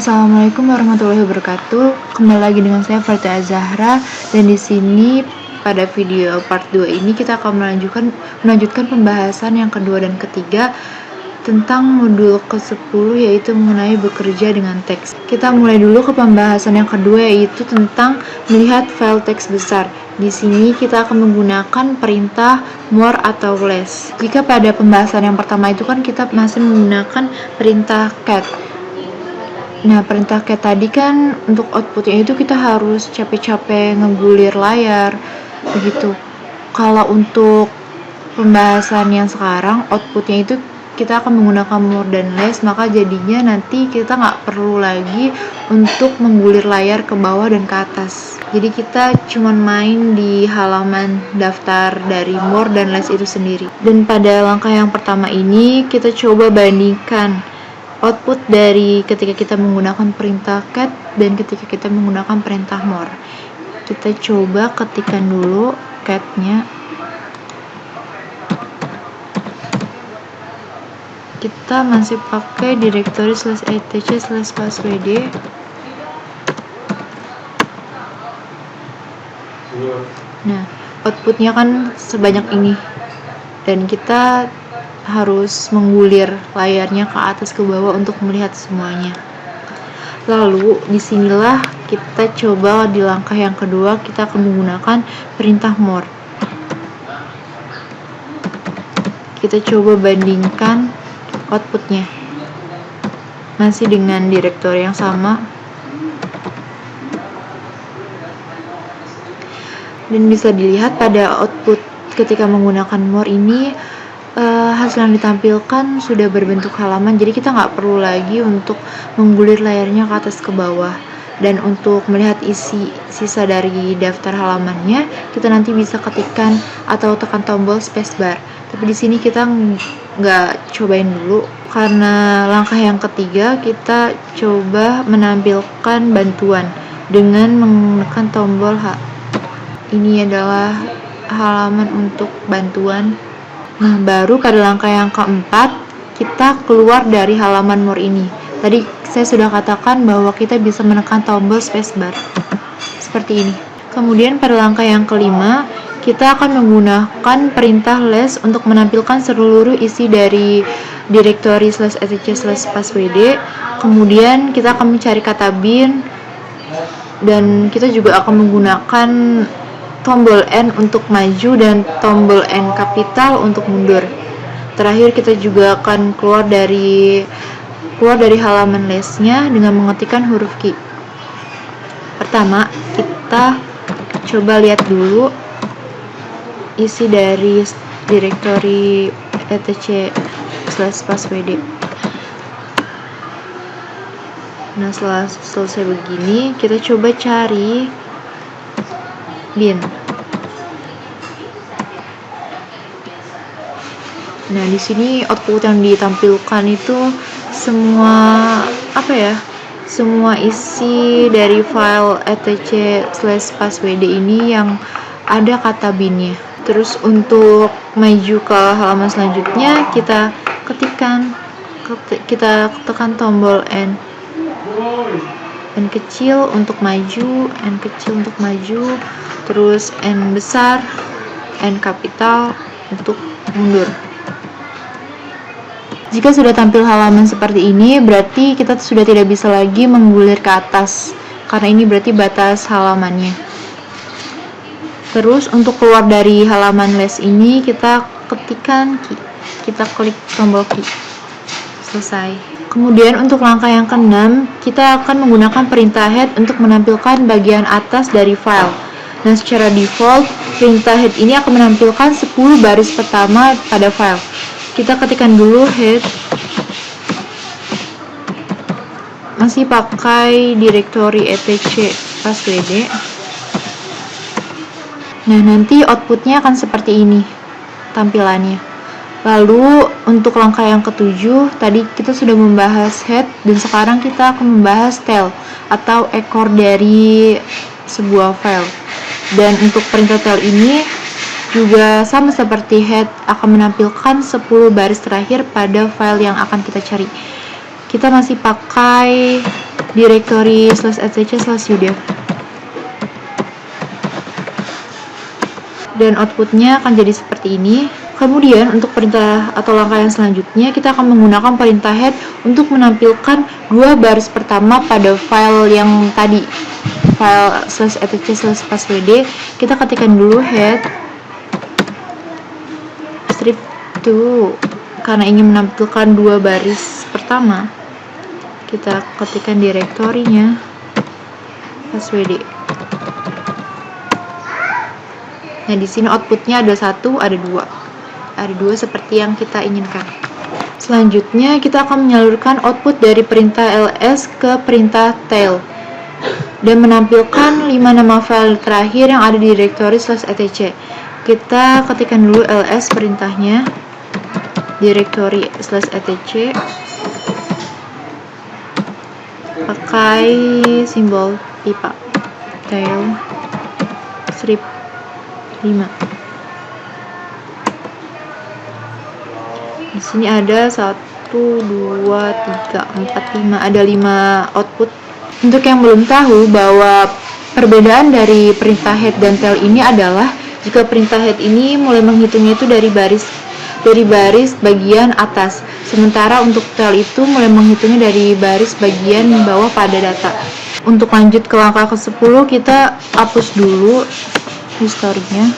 Assalamualaikum warahmatullahi wabarakatuh. Kembali lagi dengan saya Fatia Zahra, dan di sini pada video part 2 ini kita akan melanjutkan pembahasan yang kedua dan ketiga tentang modul ke-10, yaitu mengenai bekerja dengan teks. Kita mulai dulu ke pembahasan yang kedua, yaitu tentang melihat file teks besar. Di sini kita akan menggunakan perintah more atau less. Jika pada pembahasan yang pertama itu kan kita masih menggunakan perintah cat. Nah, perintah cat tadi kan untuk outputnya itu kita harus capek-capek ngegulir layar begitu. Kalau untuk pembahasan yang sekarang, outputnya itu kita akan menggunakan more dan less, maka jadinya nanti kita nggak perlu lagi untuk menggulir layar ke bawah dan ke atas. Jadi kita cuma main di halaman daftar dari more dan less itu sendiri. Dan pada langkah yang pertama ini kita coba bandingkan output dari ketika kita menggunakan perintah cat dan ketika kita menggunakan perintah more. Kita coba ketikkan dulu cat-nya. Kita masih pakai directory /etc/passwd. Nah, outputnya kan sebanyak ini, dan kita harus menggulir layarnya ke atas ke bawah untuk melihat semuanya. Lalu disinilah kita coba di langkah yang kedua, kita akan menggunakan perintah more. Kita coba bandingkan outputnya, masih dengan direktori yang sama, dan bisa dilihat pada output ketika menggunakan more ini hasil yang ditampilkan sudah berbentuk halaman, jadi kita nggak perlu lagi untuk menggulir layarnya ke atas ke bawah. Dan untuk melihat isi sisa dari daftar halamannya, kita nanti bisa ketikkan atau tekan tombol spacebar. Tapi di sini kita nggak cobain dulu, karena langkah yang ketiga kita coba menampilkan bantuan dengan menekan tombol H. Ini adalah halaman untuk bantuan. Nah, baru pada langkah yang keempat, kita keluar dari halaman more ini. Tadi saya sudah katakan bahwa kita bisa menekan tombol spacebar, seperti ini. Kemudian pada langkah yang kelima, kita akan menggunakan perintah less untuk menampilkan seluruh isi dari directory /etc/passwd. Kemudian kita akan mencari kata bin, dan kita juga akan menggunakan tombol N untuk maju dan tombol N kapital untuk mundur. Terakhir kita juga akan keluar dari halaman less-nya dengan mengetikkan huruf key. Pertama, kita coba lihat dulu isi dari directory etc/passwd. Nah, setelah selesai begini, kita coba cari bin. Nah, di sini output yang ditampilkan itu semua isi dari file etc/passwd ini yang ada kata binnya. Terus untuk maju ke halaman selanjutnya, kita tekan tombol N kecil untuk maju, N kecil untuk maju, terus N besar, N kapital untuk mundur. Jika sudah tampil halaman seperti ini, berarti kita sudah tidak bisa lagi menggulir ke atas, karena ini berarti batas halamannya. Terus untuk keluar dari halaman less ini, kita ketikkan key, kita klik tombol key. Selesai. Kemudian untuk langkah yang keenam, kita akan menggunakan perintah head untuk menampilkan bagian atas dari file. Nah, secara default, perintah head ini akan menampilkan 10 baris pertama pada file. Kita ketikkan dulu head, masih pakai directory etc/passwd. Nah, nanti outputnya akan seperti ini tampilannya. Lalu untuk langkah yang ketujuh, tadi kita sudah membahas head, dan sekarang kita akan membahas tail atau ekor dari sebuah file. Dan untuk perintah tail ini juga sama seperti head, akan menampilkan 10 baris terakhir pada file yang akan kita cari. kita masih pakai directory /etc/udev. Dan outputnya akan jadi seperti ini. Kemudian untuk perintah atau langkah yang selanjutnya, kita akan menggunakan perintah head untuk menampilkan dua baris pertama pada file yang tadi, file /etc/passwd. Kita ketikkan dulu head strip to, karena ingin menampilkan dua baris pertama, kita ketikkan direktorinya passwd. Nah, di sini outputnya ada satu, ada dua seperti yang kita inginkan. Selanjutnya kita akan menyalurkan output dari perintah ls ke perintah tail dan menampilkan 5 nama file terakhir yang ada di directory /etc. Kita ketikkan dulu ls perintahnya, directory /etc, pakai simbol pipa, tail strip 5. Di sini ada 1, 2, 3, 4, 5, ada 5 output. Untuk yang belum tahu bahwa perbedaan dari perintah head dan tail ini adalah jika perintah head ini mulai menghitungnya itu dari baris bagian atas, sementara untuk tail itu mulai menghitungnya dari baris bagian bawah pada data. Untuk lanjut ke langkah ke-10, kita hapus dulu historinya.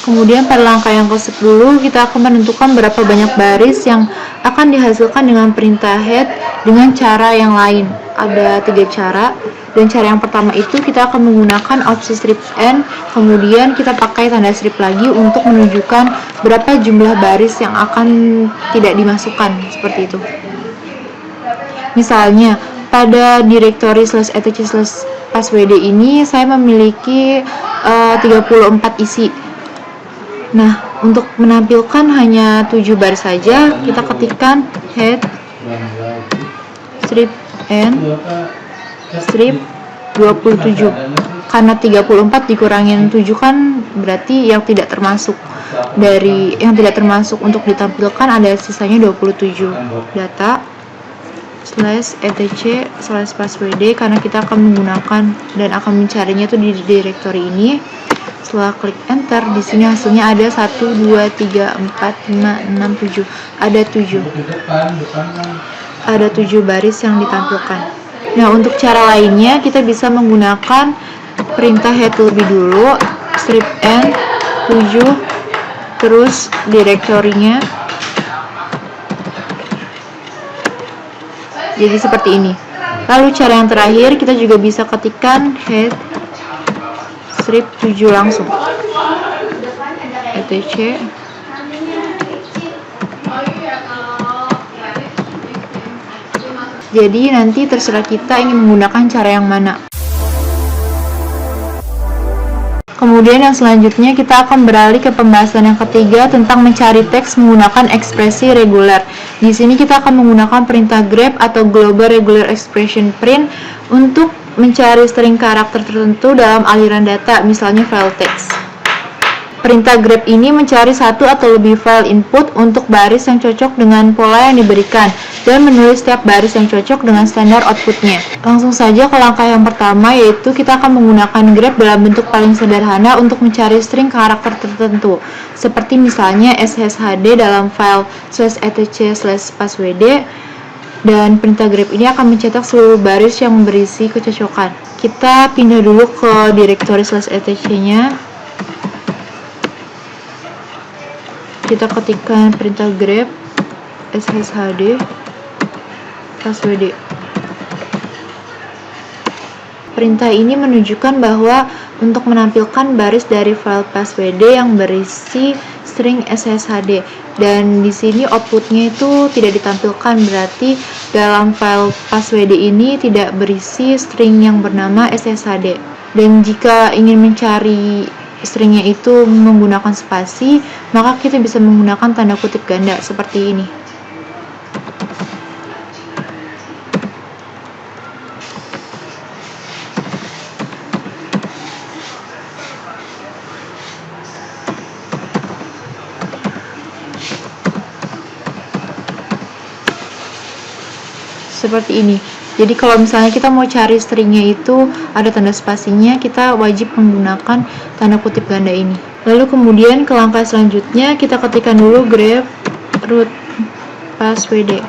Kemudian pada langkah yang ke-10, kita akan menentukan berapa banyak baris yang akan dihasilkan dengan perintah head dengan cara yang lain. Ada 3 cara, dan cara yang pertama itu kita akan menggunakan opsi strip n, kemudian kita pakai tanda strip lagi untuk menunjukkan berapa jumlah baris yang akan tidak dimasukkan, seperti itu. Misalnya, pada directory /etc/passwd ini saya memiliki 34 isi. Nah, untuk menampilkan hanya 7 baris saja, kita ketikkan head strip n strip 27. Karena 34 dikurangin 7 kan berarti yang tidak termasuk untuk ditampilkan ada sisanya 27. Data /etc/passwd, karena kita akan menggunakan dan akan mencarinya itu di directory ini. Setelah klik enter, di sini hasilnya ada 1, 2, 3, 4, 5, 6, 7. Ada 7 baris yang ditampilkan. Nah, untuk cara lainnya kita bisa menggunakan perintah head lebih dulu, strip n 7, terus direktorinya. Jadi seperti ini. Lalu cara yang terakhir, kita juga bisa ketikkan head strip 7 langsung, etc. Jadi nanti terserah kita ingin menggunakan cara yang mana. Kemudian yang selanjutnya kita akan beralih ke pembahasan yang ketiga tentang mencari teks menggunakan ekspresi reguler. Di sini kita akan menggunakan perintah grep atau global regular expression print untuk mencari string karakter tertentu dalam aliran data, misalnya file text. Perintah grep ini mencari satu atau lebih file input untuk baris yang cocok dengan pola yang diberikan dan menulis setiap baris yang cocok dengan standar outputnya. Langsung saja ke langkah yang pertama, yaitu kita akan menggunakan grep dalam bentuk paling sederhana untuk mencari string karakter tertentu, seperti misalnya sshd dalam file /etc/passwd. Dan perintah grep ini akan mencetak seluruh baris yang berisi kecocokan. Kita pindah dulu ke directory /etc-nya. Kita ketikkan perintah grep sshd passwd. Perintah ini menunjukkan bahwa untuk menampilkan baris dari file passwd yang berisi string sshd, dan di sini outputnya itu tidak ditampilkan, berarti dalam file passwd ini tidak berisi string yang bernama sshd. Dan jika ingin mencari stringnya itu menggunakan spasi, maka kita bisa menggunakan tanda kutip ganda seperti ini. seperti ini. Jadi kalau misalnya kita mau cari stringnya itu ada tanda spasinya, kita wajib menggunakan tanda kutip ganda ini. Lalu kemudian ke langkah selanjutnya, kita ketikkan dulu grep root passwd.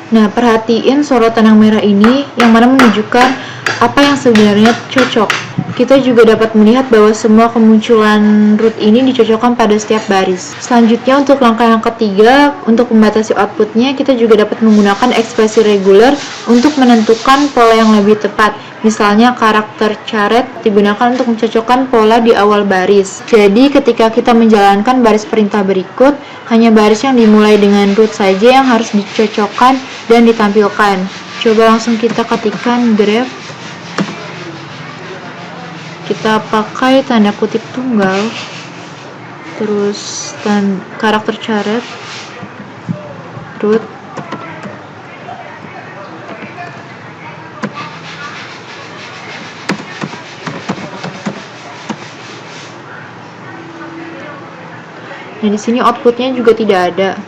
Nah, perhatiin sorotan yang merah ini yang mana menunjukkan apa yang sebenarnya cocok. Kita juga dapat melihat bahwa semua kemunculan root ini dicocokkan pada setiap baris. Selanjutnya untuk langkah yang ketiga, untuk membatasi outputnya, kita juga dapat menggunakan ekspresi reguler untuk menentukan pola yang lebih tepat. Misalnya karakter caret digunakan untuk mencocokkan pola di awal baris. Jadi ketika kita menjalankan baris perintah berikut, hanya baris yang dimulai dengan root saja yang harus dicocokkan dan ditampilkan. Coba langsung kita ketikkan grep. Kita pakai tanda kutip tunggal, terus karakter caret, root, nah di sini outputnya juga tidak ada,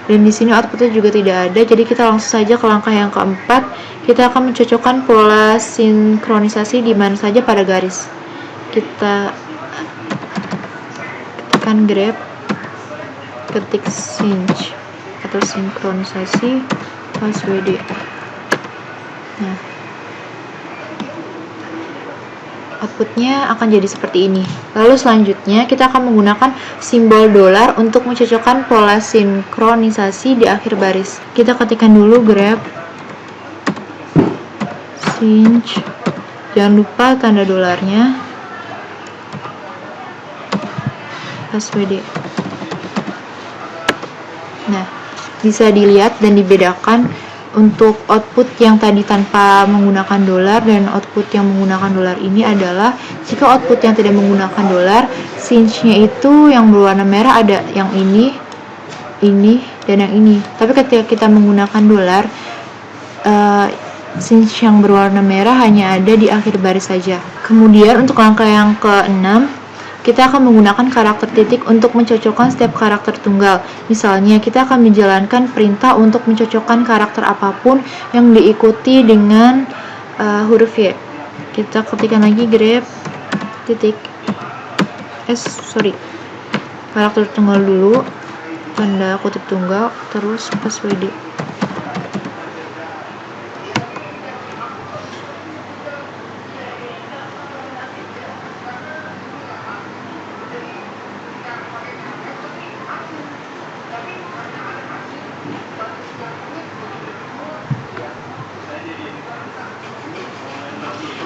dan di sini outputnya juga tidak ada. Jadi kita langsung saja ke langkah yang keempat. Kita akan mencocokkan pola sinkronisasi di mana saja pada garis. Kita tekan grep, ketik sync atau sinkronisasi passwd. Nah, outputnya akan jadi seperti ini. Lalu selanjutnya kita akan menggunakan simbol dolar untuk mencocokkan pola sinkronisasi di akhir baris. Kita ketikkan dulu grep sync, jangan lupa tanda dolarnya, passwd. Nah, bisa dilihat dan dibedakan untuk output yang tadi tanpa menggunakan dolar dan output yang menggunakan dolar ini adalah jika output yang tidak menggunakan dolar, sync-nya itu yang berwarna merah ada yang ini, dan yang ini. Tapi ketika kita menggunakan dolar, sync yang berwarna merah hanya ada di akhir baris saja. Kemudian untuk langkah yang ke-6, kita akan menggunakan karakter titik untuk mencocokkan setiap karakter tunggal. Misalnya, kita akan menjalankan perintah untuk mencocokkan karakter apapun yang diikuti dengan huruf Y. Kita ketikkan lagi grep titik karakter tunggal dulu, tanda kutip tunggal, terus passwd.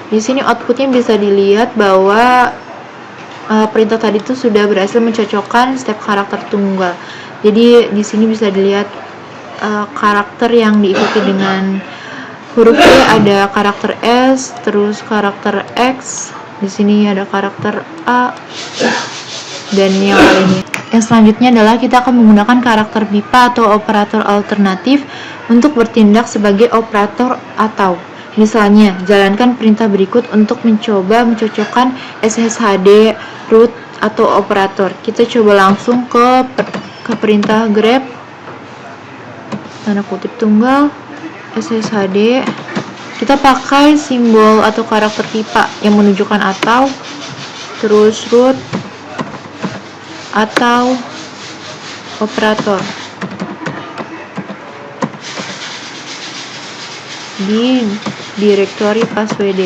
Di sini outputnya bisa dilihat bahwa perintah tadi itu sudah berhasil mencocokkan setiap karakter tunggal. Jadi di sini bisa dilihat karakter yang diikuti dengan huruf Y, ada karakter S, terus karakter X. Di sini ada karakter A dan yang lainnya. Yang selanjutnya adalah kita akan menggunakan karakter BIPA atau operator alternatif untuk bertindak sebagai operator atau. Misalnya, jalankan perintah berikut untuk mencoba mencocokkan SSHD, root, atau operator. Kita coba langsung ke perintah grep, tanda kutip tunggal, SSHD. Kita pakai simbol atau karakter pipa yang menunjukkan atau, terus root, atau operator. Di direktori passwd.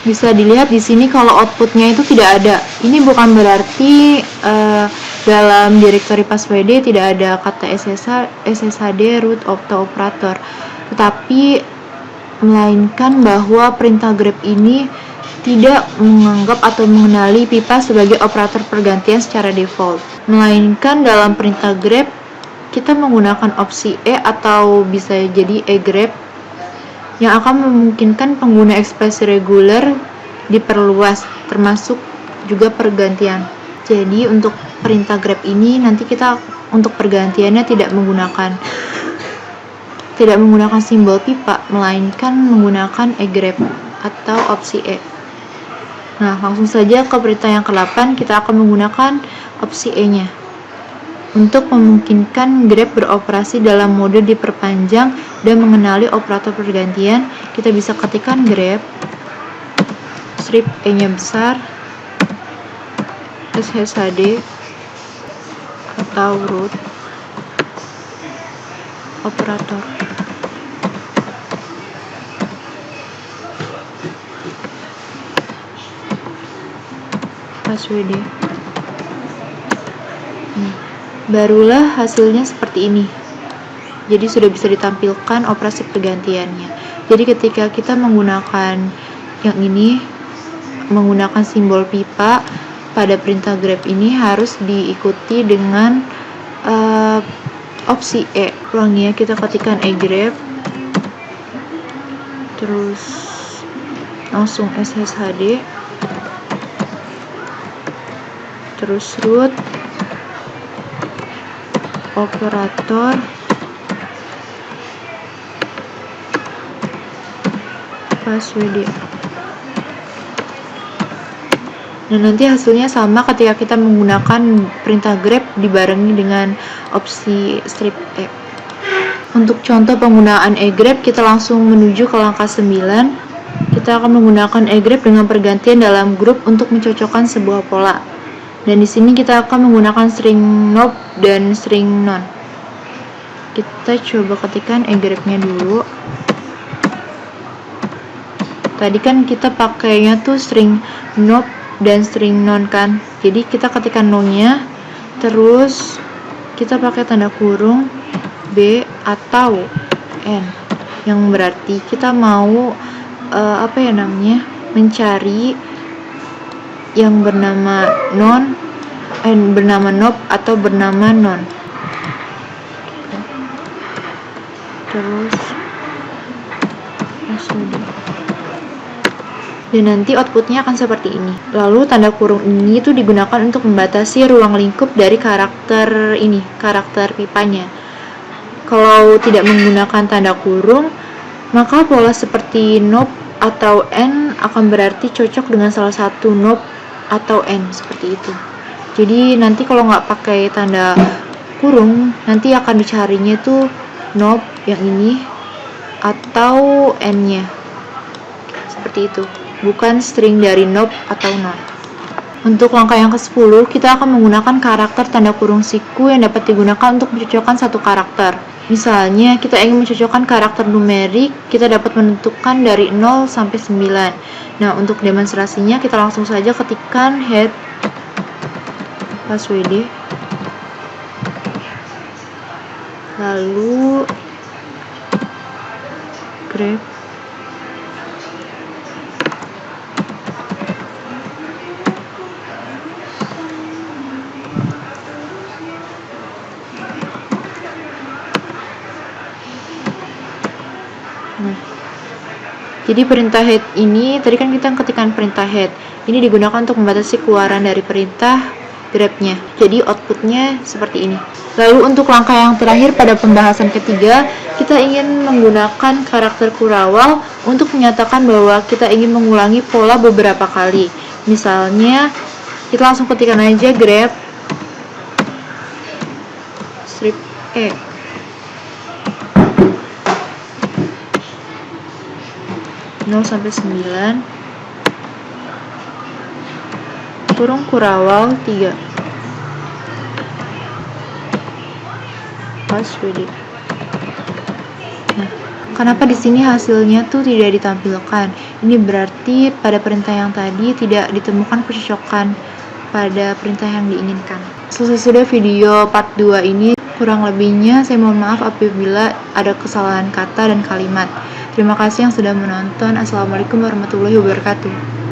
Bisa dilihat di sini kalau outputnya itu tidak ada. Ini bukan berarti dalam direktori passwd tidak ada kata SSHD, root, atau operator, tetapi melainkan bahwa perintah grep ini tidak menganggap atau mengenali pipa sebagai operator pergantian secara default, melainkan dalam perintah grep kita menggunakan opsi E atau bisa jadi E-grep yang akan memungkinkan pengguna ekspresi reguler diperluas, termasuk juga pergantian. Jadi untuk perintah grep ini nanti kita untuk pergantiannya tidak menggunakan simbol pipa, melainkan menggunakan E-grep atau opsi E. Nah, langsung saja ke perintah yang ke-8, kita akan menggunakan opsi E-nya. untuk memungkinkan Grab beroperasi dalam mode diperpanjang dan mengenali operator pergantian, kita bisa ketikkan Grab, strip E-nya besar, SSHD atau root operator. WD. Barulah hasilnya seperti ini. Jadi sudah bisa ditampilkan operasi pergantiannya. Jadi ketika kita menggunakan yang ini, menggunakan simbol pipa pada perintah Grab ini harus diikuti dengan opsi E. Ulangi ya, kita ketikkan Grab, terus langsung SSHD, terus root operator password. Nah, nanti hasilnya sama ketika kita menggunakan perintah Grab dibarengi dengan opsi strip E. Untuk contoh penggunaan eGrab, kita langsung menuju ke langkah 9. Kita akan menggunakan eGrab dengan pergantian dalam grup untuk mencocokkan sebuah pola. Dan di sini kita akan menggunakan string nope dan string non. Kita coba ketikkan eGrab-nya dulu. Tadi kan kita pakainya tuh string nope dan string non kan. Jadi kita ketikkan non-nya, terus kita pakai tanda kurung B atau N, yang berarti kita mau mencari yang bernama bernama nope atau bernama non. Terus dan nanti outputnya akan seperti ini. Lalu tanda kurung ini tuh digunakan untuk membatasi ruang lingkup dari karakter ini, karakter pipanya. Kalau tidak menggunakan tanda kurung, maka pola seperti nope atau N akan berarti cocok dengan salah satu nope atau N, seperti itu. Jadi nanti kalau nggak pakai tanda kurung, nanti akan dicarinya tuh nope yang ini atau N-nya, seperti itu, bukan string dari nope atau non. Untuk langkah yang ke-10, kita akan menggunakan karakter tanda kurung siku yang dapat digunakan untuk mencocokkan satu karakter. Misalnya, kita ingin mencocokkan karakter numerik, kita dapat menentukan dari 0 sampai 9. Nah, untuk demonstrasinya, kita langsung saja ketikkan head password, lalu Grab, jadi perintah head ini, tadi kan kita ketikkan perintah head, ini digunakan untuk membatasi keluaran dari perintah Grab-nya. Jadi outputnya seperti ini. Lalu untuk langkah yang terakhir pada pembahasan ketiga, kita ingin menggunakan karakter kurawal untuk menyatakan bahwa kita ingin mengulangi pola beberapa kali. Misalnya, kita langsung ketikkan aja Grab strip E. Sampai 9 kurung kurawal 3 password. Nah, kenapa di sini hasilnya tuh tidak ditampilkan? Ini berarti pada perintah yang tadi tidak ditemukan kecocokan pada perintah yang diinginkan. Selesai sudah video part 2 ini. Kurang lebihnya saya mohon maaf apabila ada kesalahan kata dan kalimat. Terima kasih yang sudah menonton. Assalamualaikum warahmatullahi wabarakatuh.